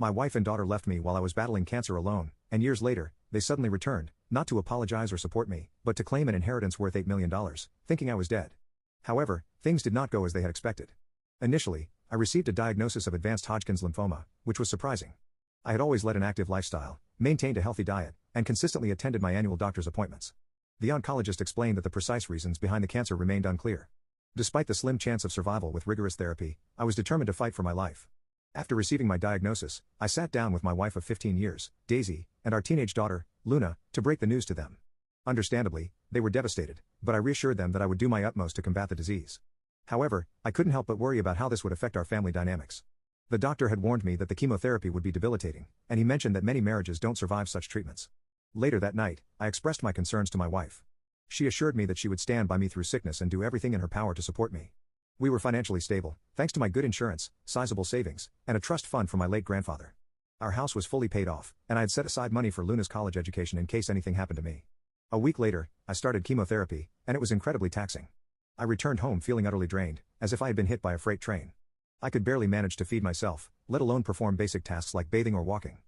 My wife and daughter left me while I was battling cancer alone, and years later, they suddenly returned, not to apologize or support me, but to claim an inheritance worth $8 million, thinking I was dead. However, things did not go as they had expected. Initially, I received a diagnosis of advanced Hodgkin's lymphoma, which was surprising. I had always led an active lifestyle, maintained a healthy diet, and consistently attended my annual doctor's appointments. The oncologist explained that the precise reasons behind the cancer remained unclear. Despite the slim chance of survival with rigorous therapy, I was determined to fight for my life. After receiving my diagnosis, I sat down with my wife of 15 years, Daisy, and our teenage daughter, Luna, to break the news to them. Understandably, they were devastated, but I reassured them that I would do my utmost to combat the disease. However, I couldn't help but worry about how this would affect our family dynamics. The doctor had warned me that the chemotherapy would be debilitating, and he mentioned that many marriages don't survive such treatments. Later that night, I expressed my concerns to my wife. She assured me that she would stand by me through sickness and do everything in her power to support me. We were financially stable, thanks to my good insurance, sizable savings, and a trust fund from my late grandfather. Our house was fully paid off, and I had set aside money for Luna's college education in case anything happened to me. A week later, I started chemotherapy, and it was incredibly taxing. I returned home feeling utterly drained, as if I had been hit by a freight train. I could barely manage to feed myself, let alone perform basic tasks like bathing or walking.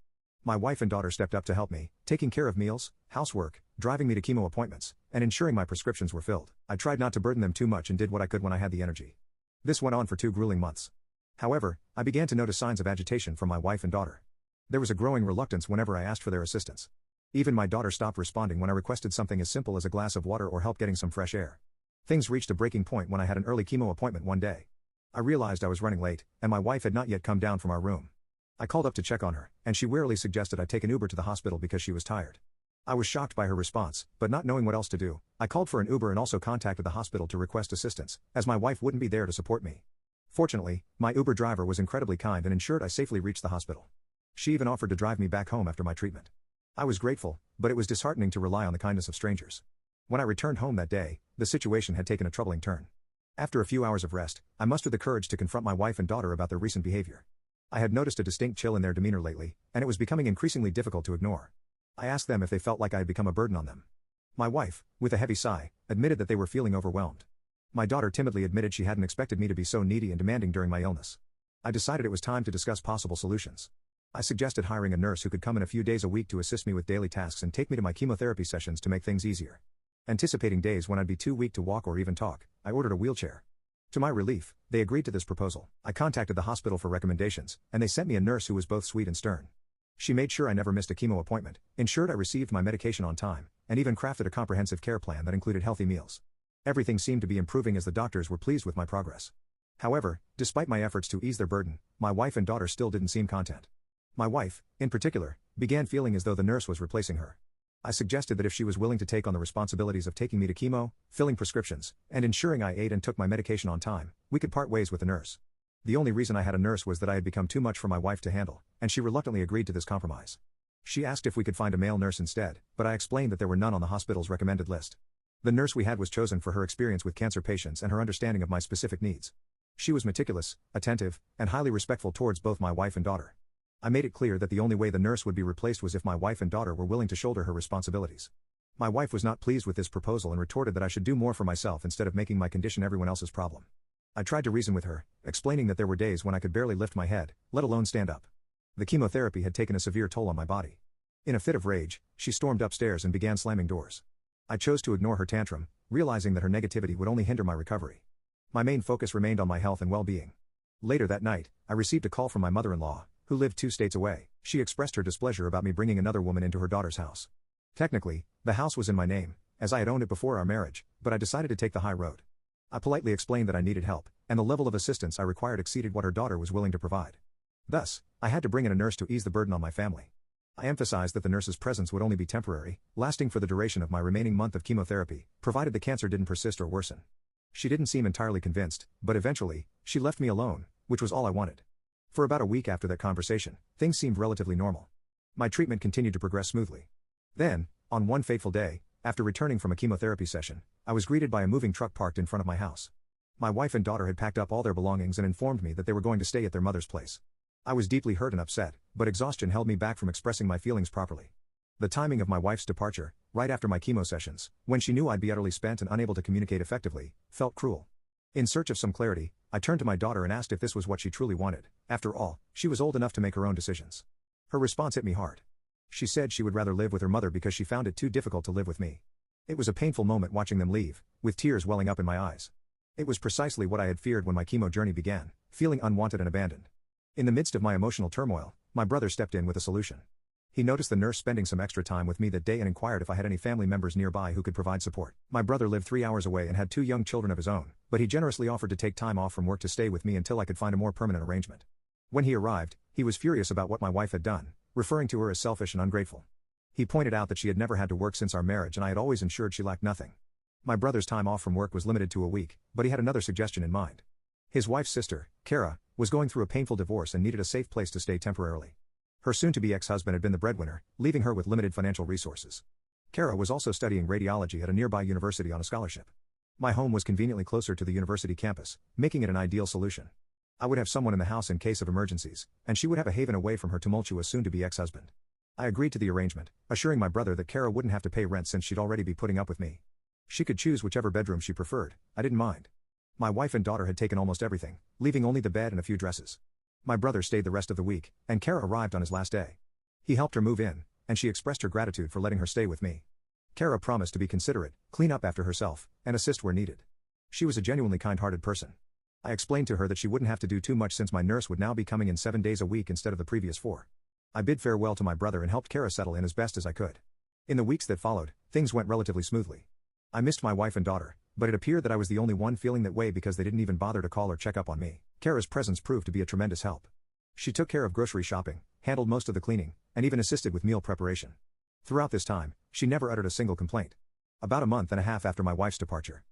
My wife and daughter stepped up to help me, taking care of meals, housework, driving me to chemo appointments, and ensuring my prescriptions were filled. I tried not to burden them too much and did what I could when I had the energy. This went on for 2 grueling months. However, I began to notice signs of agitation from my wife and daughter. There was a growing reluctance whenever I asked for their assistance. Even my daughter stopped responding when I requested something as simple as a glass of water or help getting some fresh air. Things reached a breaking point when I had an early chemo appointment one day. I realized I was running late, and my wife had not yet come down from our room. I called up to check on her, and she wearily suggested I take an Uber to the hospital because she was tired. I was shocked by her response, but not knowing what else to do, I called for an Uber and also contacted the hospital to request assistance, as my wife wouldn't be there to support me. Fortunately, my Uber driver was incredibly kind and ensured I safely reached the hospital. She even offered to drive me back home after my treatment. I was grateful, but it was disheartening to rely on the kindness of strangers. When I returned home that day, the situation had taken a troubling turn. After a few hours of rest, I mustered the courage to confront my wife and daughter about their recent behavior. I had noticed a distinct chill in their demeanor lately, and it was becoming increasingly difficult to ignore. I asked them if they felt like I had become a burden on them. My wife, with a heavy sigh, admitted that they were feeling overwhelmed. My daughter timidly admitted she hadn't expected me to be so needy and demanding during my illness. I decided it was time to discuss possible solutions. I suggested hiring a nurse who could come in a few days a week to assist me with daily tasks and take me to my chemotherapy sessions to make things easier. Anticipating days when I'd be too weak to walk or even talk, I ordered a wheelchair. To my relief, they agreed to this proposal. I contacted the hospital for recommendations, and they sent me a nurse who was both sweet and stern. She made sure I never missed a chemo appointment, ensured I received my medication on time, and even crafted a comprehensive care plan that included healthy meals. Everything seemed to be improving as the doctors were pleased with my progress. However, despite my efforts to ease their burden, my wife and daughter still didn't seem content. My wife, in particular, began feeling as though the nurse was replacing her. I suggested that if she was willing to take on the responsibilities of taking me to chemo, filling prescriptions, and ensuring I ate and took my medication on time, we could part ways with the nurse. The only reason I had a nurse was that I had become too much for my wife to handle, and she reluctantly agreed to this compromise. She asked if we could find a male nurse instead, but I explained that there were none on the hospital's recommended list. The nurse we had was chosen for her experience with cancer patients and her understanding of my specific needs. She was meticulous, attentive, and highly respectful towards both my wife and daughter. I made it clear that the only way the nurse would be replaced was if my wife and daughter were willing to shoulder her responsibilities. My wife was not pleased with this proposal and retorted that I should do more for myself instead of making my condition everyone else's problem. I tried to reason with her, explaining that there were days when I could barely lift my head, let alone stand up. The chemotherapy had taken a severe toll on my body. In a fit of rage, she stormed upstairs and began slamming doors. I chose to ignore her tantrum, realizing that her negativity would only hinder my recovery. My main focus remained on my health and well-being. Later that night, I received a call from my mother-in-law, who lived 2 states away. She expressed her displeasure about me bringing another woman into her daughter's house. Technically, the house was in my name, as I had owned it before our marriage, but I decided to take the high road. I politely explained that I needed help, and the level of assistance I required exceeded what her daughter was willing to provide. Thus, I had to bring in a nurse to ease the burden on my family. I emphasized that the nurse's presence would only be temporary, lasting for the duration of my remaining month of chemotherapy, provided the cancer didn't persist or worsen. She didn't seem entirely convinced, but eventually, she left me alone, which was all I wanted. For about a week after that conversation, things seemed relatively normal. My treatment continued to progress smoothly. Then, on one fateful day, after returning from a chemotherapy session, I was greeted by a moving truck parked in front of my house. My wife and daughter had packed up all their belongings and informed me that they were going to stay at their mother's place. I was deeply hurt and upset, but exhaustion held me back from expressing my feelings properly. The timing of my wife's departure, right after my chemo sessions, when she knew I'd be utterly spent and unable to communicate effectively, felt cruel. In search of some clarity, I I turned to my daughter and asked if this was what she truly wanted. After all, she was old enough to make her own decisions. Her response hit me hard. She said she would rather live with her mother because she found it too difficult to live with me. It was a painful moment watching them leave, with tears welling up in my eyes. It was precisely what I had feared when my chemo journey began, feeling unwanted and abandoned. In the midst of my emotional turmoil, my brother stepped in with a solution. He noticed the nurse spending some extra time with me that day and inquired if I had any family members nearby who could provide support. My brother lived 3 hours away and had 2 young children of his own, but he generously offered to take time off from work to stay with me until I could find a more permanent arrangement. When he arrived, he was furious about what my wife had done, referring to her as selfish and ungrateful. He pointed out that she had never had to work since our marriage and I had always ensured she lacked nothing. My brother's time off from work was limited to a week, but he had another suggestion in mind. His wife's sister, Kara, was going through a painful divorce and needed a safe place to stay temporarily. Her soon-to-be ex-husband had been the breadwinner, leaving her with limited financial resources. Kara was also studying radiology at a nearby university on a scholarship. My home was conveniently closer to the university campus, making it an ideal solution. I would have someone in the house in case of emergencies, and she would have a haven away from her tumultuous soon-to-be ex-husband. I agreed to the arrangement, assuring my brother that Kara wouldn't have to pay rent since she'd already be putting up with me. She could choose whichever bedroom she preferred, I didn't mind. My wife and daughter had taken almost everything, leaving only the bed and a few dresses. My brother stayed the rest of the week, and Kara arrived on his last day. He helped her move in, and she expressed her gratitude for letting her stay with me. Kara promised to be considerate, clean up after herself, and assist where needed. She was a genuinely kind-hearted person. I explained to her that she wouldn't have to do too much since my nurse would now be coming in 7 days a week instead of the previous 4. I bid farewell to my brother and helped Kara settle in as best as I could. In the weeks that followed, things went relatively smoothly. I missed my wife and daughter, but it appeared that I was the only one feeling that way because they didn't even bother to call or check up on me. Kara's presence proved to be a tremendous help. She took care of grocery shopping, handled most of the cleaning, and even assisted with meal preparation. Throughout this time, she never uttered a single complaint. About a month and a half after my wife's departure,